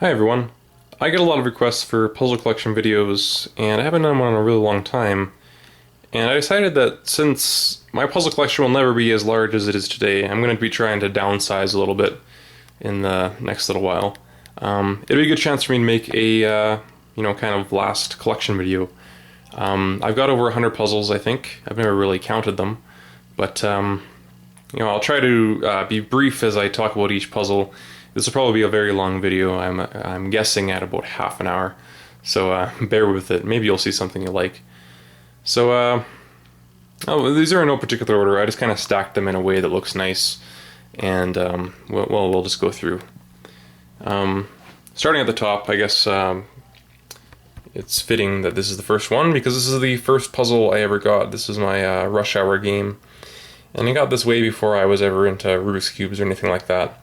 Hi everyone. I get a lot of requests for puzzle collection videos, and I haven't done one in a really long time. And I decided that since my puzzle collection will never be as large as it is today, I'm going to be trying to downsize a little bit in the next little while. It'll be a good chance for me to make a, kind of last collection video. I've got over 100 puzzles, I think. I've never really counted them, but I'll try to be brief as I talk about each puzzle. This will probably be a very long video. I'm guessing at about half an hour, so bear with it. Maybe you'll see something you like. So these are in no particular order. I just kind of stacked them in a way that looks nice, and we'll just go through. Starting at the top, I guess it's fitting that this is the first one because this is the first puzzle I ever got. This is my Rush Hour game, and I got this way before I was ever into Rubik's Cubes or anything like that.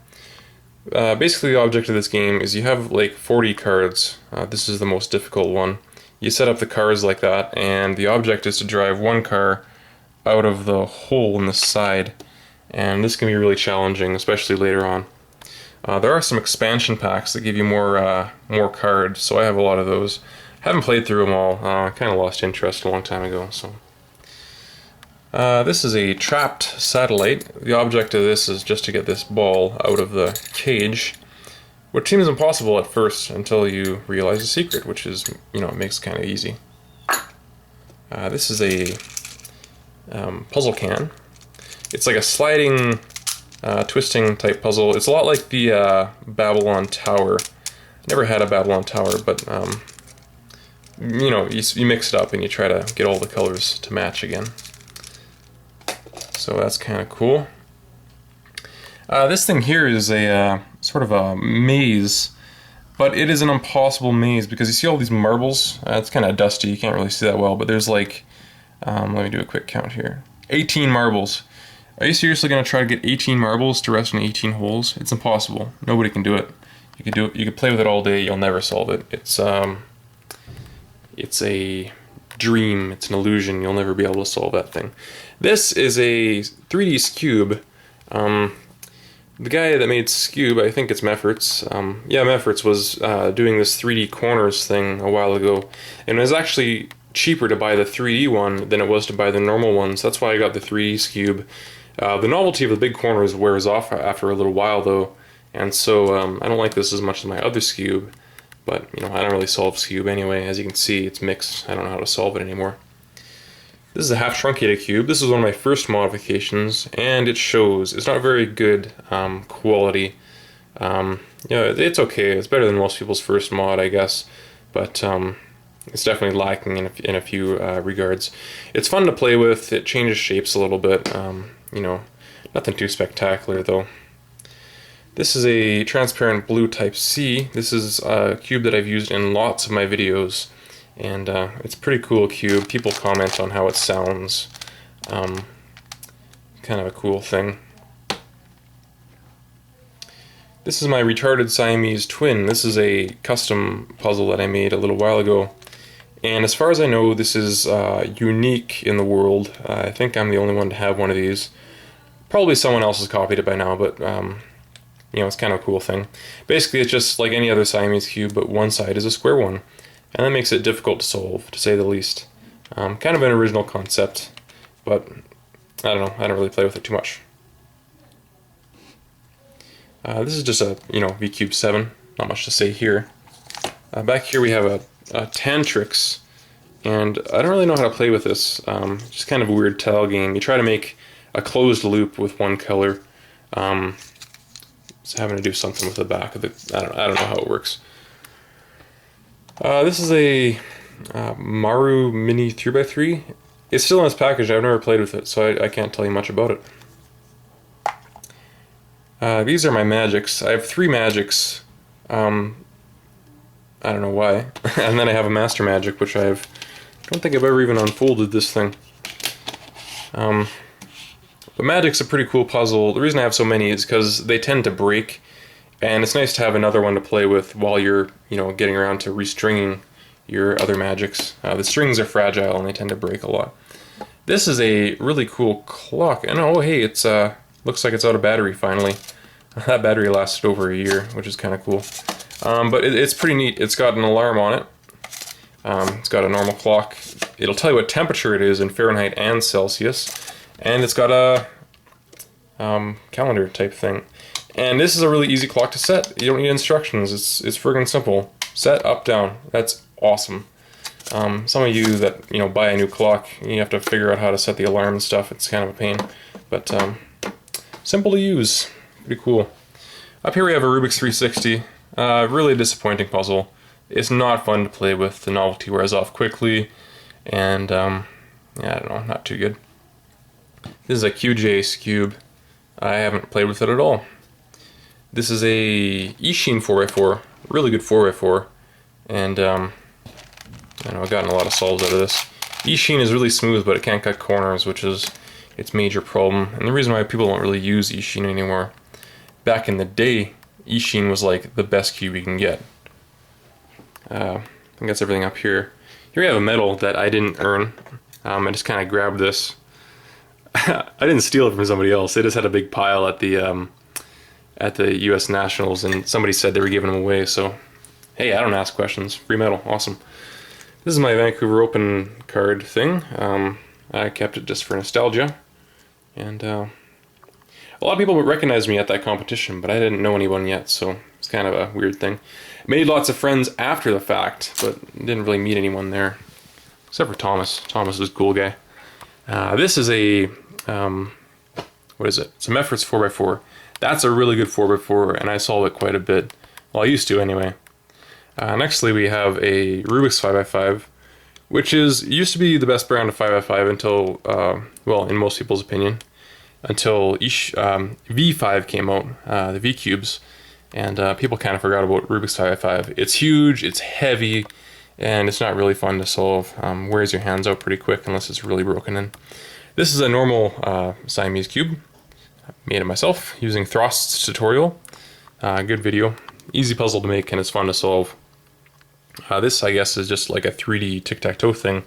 Basically, the object of this game is you have like 40 cards. This is the most difficult one. You set up the cars like that, and the object is to drive one car out of the hole in the side. And this can be really challenging, especially later on. There are some expansion packs that give you more cards, so I have a lot of those. Haven't played through them all. I kind of lost interest a long time ago. So this is a trapped satellite. The object of this is just to get this ball out of the cage, which seems impossible at first until you realize the secret, which is, it makes it kind of easy. This is a puzzle can. It's like a sliding, twisting type puzzle. It's a lot like the Babylon Tower. Never had a Babylon Tower, but you mix it up and you try to get all the colors to match again. So that's kind of cool. This thing here is a sort of a maze, but it is an impossible maze because you see all these marbles. It's kind of dusty, you can't really see that well, but there's like, let me do a quick count here. 18 marbles. Are you seriously going to try to get 18 marbles to rest in 18 holes? It's impossible. Nobody can do it. You can do it. You can play with it all day. You'll never solve it. It's a dream. It's an illusion. You'll never be able to solve that thing. This is a 3D Scube. The guy that made Scube, I think it's Mefferts. Yeah, Mefferts was doing this 3D corners thing a while ago, and it was actually cheaper to buy the 3D one than it was to buy the normal one. So that's why I got the 3D Scube. The novelty of the big corners wears off after a little while, though, and so I don't like this as much as my other Scube. But I don't really solve Scube anyway. As you can see, it's mixed. I don't know how to solve it anymore. This is a half truncated cube. This is one of my first modifications, and it shows. It's not very good quality. It's okay. It's better than most people's first mod, I guess, but it's definitely lacking in a few regards. It's fun to play with. It changes shapes a little bit. Nothing too spectacular though. This is a transparent blue type C. This is a cube that I've used in lots of my videos, and it's a pretty cool cube. People comment on how it sounds. Kind of a cool thing. This is my retarded Siamese twin. This is a custom puzzle that I made a little while ago, and as far as I know, this is unique in the world. I think I'm the only one to have one of these. Probably someone else has copied it by now, but it's kind of a cool thing. Basically, it's just like any other Siamese cube, but one side is a square one. And that makes it difficult to solve, to say the least. Kind of an original concept, but I don't know, I don't really play with it too much. This is just a, V-Cube 7, not much to say here. Back here we have a Tantrix, and I don't really know how to play with this. Just kind of a weird tile game. You try to make a closed loop with one color. It's having to do something with the back of the. I don't know how it works. This is a Maru Mini 3x3. It's still in its package. I've never played with it, so I can't tell you much about it. These are my magics. I have 3 magics. I don't know why. And then I have a master magic, which I don't think I've ever even unfolded this thing. But Magic's a pretty cool puzzle. The reason I have so many is because they tend to break, and it's nice to have another one to play with while you're, getting around to restringing your other magics. The strings are fragile and they tend to break a lot. This is a really cool clock, and oh hey, it's looks like it's out of battery finally. That battery lasted over a year, which is kind of cool. But it's pretty neat. It's got an alarm on it. It's got a normal clock. It'll tell you what temperature it is in Fahrenheit and Celsius. And it's got a calendar type thing. And this is a really easy clock to set. You don't need instructions. It's friggin' simple. Set, up, down. That's awesome. Some of you that buy a new clock, you have to figure out how to set the alarm and stuff. It's kind of a pain, but simple to use. Pretty cool. Up here we have a Rubik's 360. Really disappointing puzzle. It's not fun to play with. The novelty wears off quickly, and yeah, I don't know, not too good. This is a QJ cube. I haven't played with it at all. This is a Ishin 4x4, really good 4x4, and I know I've gotten a lot of solves out of this. Ishin is really smooth, but it can't cut corners, which is its major problem. And the reason why people don't really use Ishin anymore, back in the day, Ishin was like the best cube you can get. I think that's everything up here. Here we have a medal that I didn't earn. I just kind of grabbed this. I didn't steal it from somebody else. They just had a big pile at the U.S. Nationals, and somebody said they were giving them away. So, hey, I don't ask questions. Free medal, awesome. This is my Vancouver Open card thing. I kept it just for nostalgia, and a lot of people would recognize me at that competition, but I didn't know anyone yet, so it's kind of a weird thing. Made lots of friends after the fact, but didn't really meet anyone there, except for Thomas. Thomas is a cool guy. This is a, what is it? It's a Meffert's 4x4. That's a really good 4x4, and I solve it quite a bit. Well, I used to anyway. Nextly, we have a Rubik's 5x5, which used to be the best brand of 5x5 until, well, in most people's opinion, until V5 came out, the V cubes, and people kind of forgot about Rubik's 5x5. It's huge, it's heavy, and it's not really fun to solve. Wears your hands out pretty quick unless it's really broken in. This is a normal Siamese cube. I made it myself using Throst's tutorial. Good video. Easy puzzle to make, and it's fun to solve. This, I guess, is just like a 3D tic-tac-toe thing.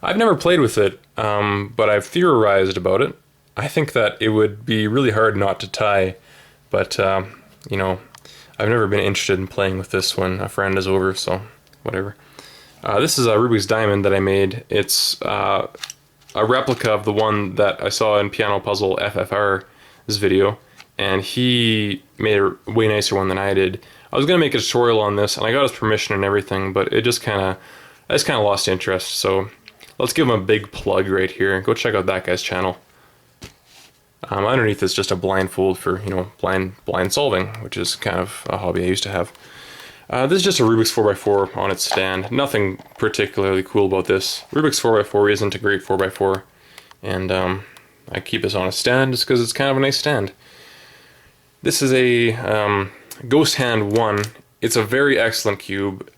I've never played with it, but I've theorized about it. I think that it would be really hard not to tie, but, you know, I've never been interested in playing with this when a friend is over, so whatever. This is a Rubik's Diamond that I made. It's a replica of the one that I saw in Piano Puzzle FFR's video, and he made a way nicer one than I did. I was going to make a tutorial on this, and I got his permission and everything, but I just kind of lost interest, so let's give him a big plug right here. Go check out that guy's channel. Underneath is just a blindfold for, you know, blind solving, which is kind of a hobby I used to have. This is just a Rubik's 4x4 on its stand. Nothing particularly cool about this. Rubik's 4x4 isn't a great 4x4, and I keep this on a stand just because it's kind of a nice stand. This is a Ghost Hand 1. It's a very excellent cube.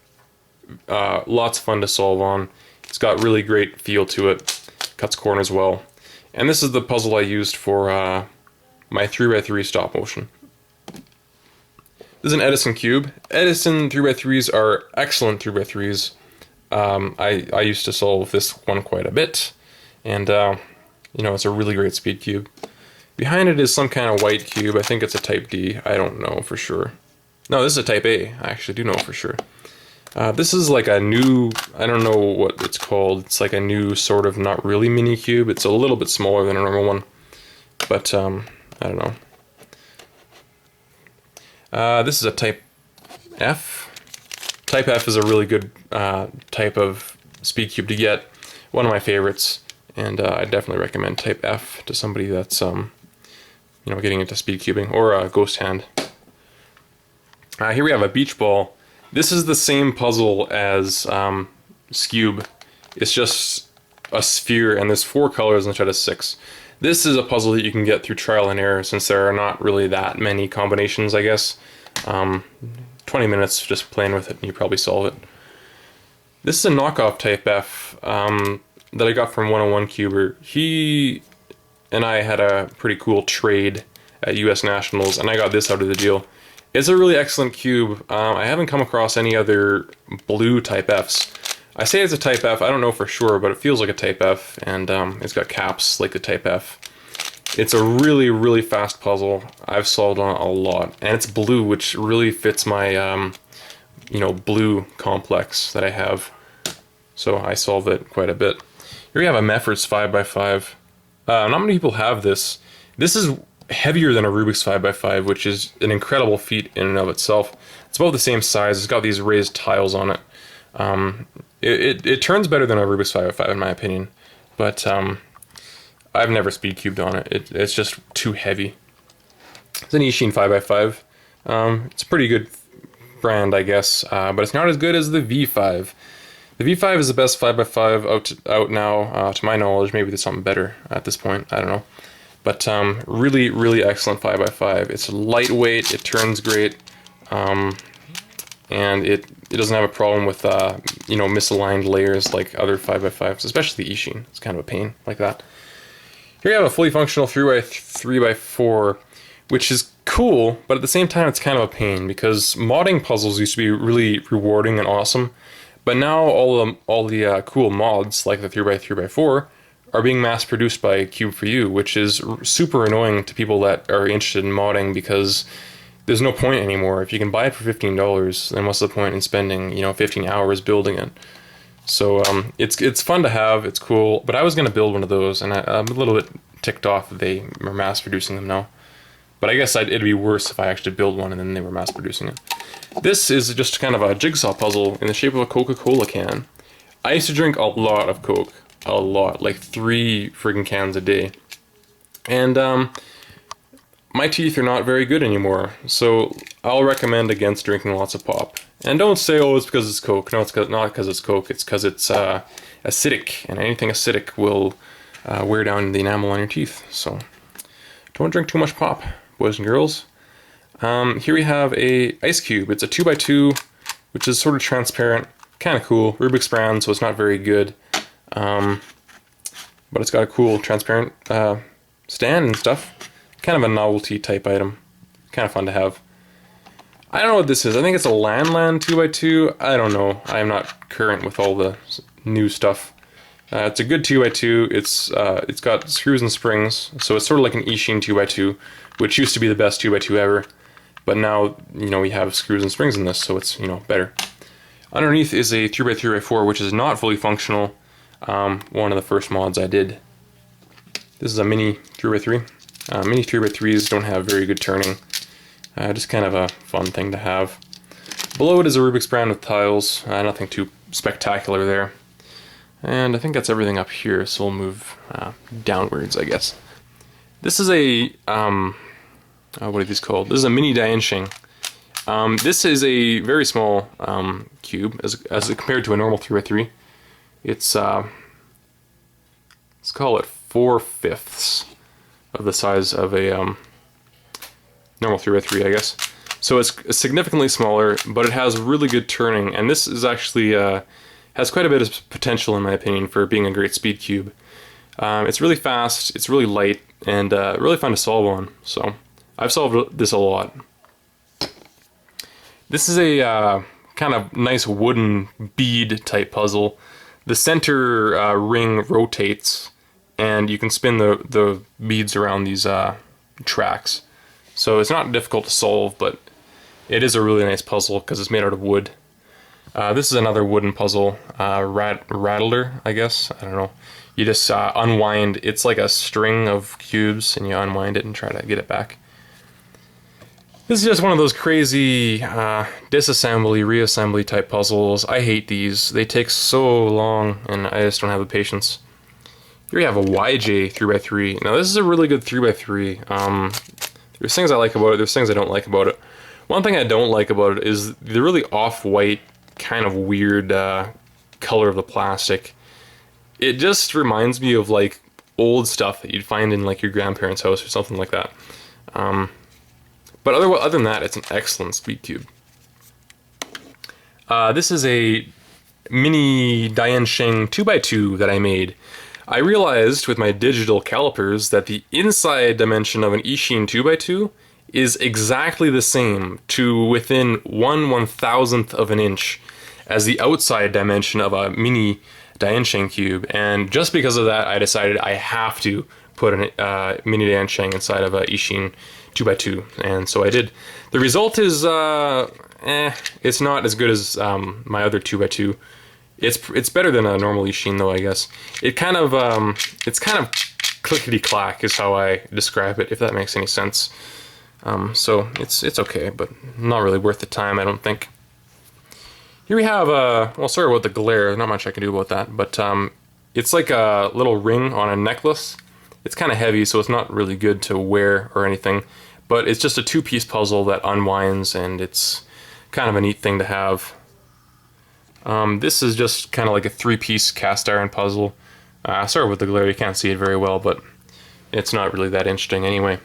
Lots of fun to solve on. It's got really great feel to it. Cuts corners well. And this is the puzzle I used for my 3x3 stop motion. This is an Edison cube. Edison 3x3s are excellent 3x3s. I used to solve this one quite a bit. And, you know, it's a really great speed cube. Behind it is some kind of white cube. I think it's a Type D. I don't know for sure. No, this is a Type A. I actually do know for sure. This is like a new, I don't know what it's called. It's like a new sort of not really mini cube. It's a little bit smaller than a normal one. But, I don't know. This is a Type F. Type F is a really good type of speed cube to get. One of my favorites. And I definitely recommend Type F to somebody that's, you know, getting into speed cubing, or a Ghost Hand. Here we have a beach ball. This is the same puzzle as Scube. It's just a sphere, and there's 4 colors instead of 6. This is a puzzle that you can get through trial and error, since there are not really that many combinations, I guess. 20 minutes just playing with it, and you probably solve it. This is a knockoff Type F that I got from 101 Cuber. He and I had a pretty cool trade at US Nationals, and I got this out of the deal. It's a really excellent cube. I haven't come across any other blue Type Fs. I say it's a Type F, I don't know for sure, but it feels like a Type F, and it's got caps like the Type F. It's a really, really fast puzzle. I've solved on it a lot, and it's blue, which really fits my blue complex that I have. So I solve it quite a bit. Here we have a Meffert's 5x5. Not many people have this. This is heavier than a Rubik's 5x5, which is an incredible feat in and of itself. It's about the same size. It's got these raised tiles on it. It turns better than a Rubik's 5x5 in my opinion, but I've never speed cubed on it. It's just too heavy. It's an Ishin 5x5. It's a pretty good brand, I guess, but it's not as good as the V5. The V5 is the best 5x5 out now, to my knowledge. Maybe there's something better at this point, I don't know. But really, really excellent 5x5. It's lightweight, it turns great, and it doesn't have a problem with misaligned layers like other 5x5s, especially the Ishin. It's kind of a pain like that. Here you have a fully functional 3x4, which is cool, but at the same time it's kind of a pain because modding puzzles used to be really rewarding and awesome. But now all the cool mods, like the 3x3x4, are being mass-produced by Cube4U, which is super annoying to people that are interested in modding because there's no point anymore. If you can buy it for $15, then what's the point in spending 15 hours building it? So it's fun to have, it's cool, but I was going to build one of those, and I'm a little bit ticked off that they are mass-producing them now. But I guess it'd be worse if I actually build one and then they were mass-producing it. This is just kind of a jigsaw puzzle in the shape of a Coca-Cola can. I used to drink a lot of Coke. A lot. Like 3 friggin' cans a day. And my teeth are not very good anymore. So I'll recommend against drinking lots of pop. And don't say, oh, it's because it's Coke. No, it's not because it's Coke. It's because it's acidic. And anything acidic will wear down the enamel on your teeth. So don't drink too much pop, boys and girls. Here we have a ice cube. It's a 2x2, which is sort of transparent, kind of cool. Rubik's brand, so it's not very good, but it's got a cool transparent stand and stuff. Kind of a novelty type item. Kind of fun to have. I don't know what this is. I think it's a Lan 2x2. I don't know. I am not current with all the new stuff. It's a good 2x2. It's got screws and springs, so it's sort of like an Ishin 2x2, which used to be the best 2x2 ever. But now, we have screws and springs in this, so it's, better. Underneath is a 3x3x4, which is not fully functional. One of the first mods I did. This is a mini 3x3. Mini 3x3s don't have very good turning. Just kind of a fun thing to have. Below it is a Rubik's brand with tiles. Nothing too spectacular there. And I think that's everything up here, so we'll move downwards, I guess. This is a... what are these called? This is a mini Dainsheng. This is a very small cube as compared to a normal 3x3. It's let's call it 4/5 of the size of a normal 3x3, I guess. So it's significantly smaller, but it has really good turning, and this is actually has quite a bit of potential in my opinion for being a great speed cube. It's really fast, it's really light, and really fun to solve on. So I've solved this a lot. This is a kind of nice wooden bead type puzzle. The center ring rotates, and you can spin the beads around these tracks. So it's not difficult to solve, but it is a really nice puzzle because it's made out of wood. This is another wooden puzzle, rattler, I guess. I don't know. You just unwind. It's like a string of cubes, and you unwind it and try to get it back. This is just one of those crazy disassembly, reassembly type puzzles. I hate these. They take so long, and I just don't have the patience. Here you have a YJ 3x3. Now this is a really good 3x3. There's things I like about it, there's things I don't like about it. One thing I don't like about it is the really off-white, kind of weird color of the plastic. It just reminds me of like old stuff that you'd find in like your grandparents' house or something like that. But other than that, it's an excellent speed cube. This is a mini Dainsheng 2x2 that I made. I realized with my digital calipers that the inside dimension of an Ishin 2x2 is exactly the same to within 1/1000th of an inch as the outside dimension of a mini Dainsheng cube, and just because of that I decided I have to put a mini Dainsheng inside of a Ishin 2x2, and so I did. The result is it's not as good as my other 2x2. It's better than a normal Yashin though, I guess. It's kind of clickety clack is how I describe it, if that makes any sense. So it's okay, but not really worth the time, I don't think. Here we have well, sorry about the glare. Not much I can do about that, but it's like a little ring on a necklace. It's kind of heavy, so it's not really good to wear or anything. But it's just a two-piece puzzle that unwinds, and it's kind of a neat thing to have. This is just kind of like a three-piece cast iron puzzle. Sorry with the glare, you can't see it very well, but it's not really that interesting anyway.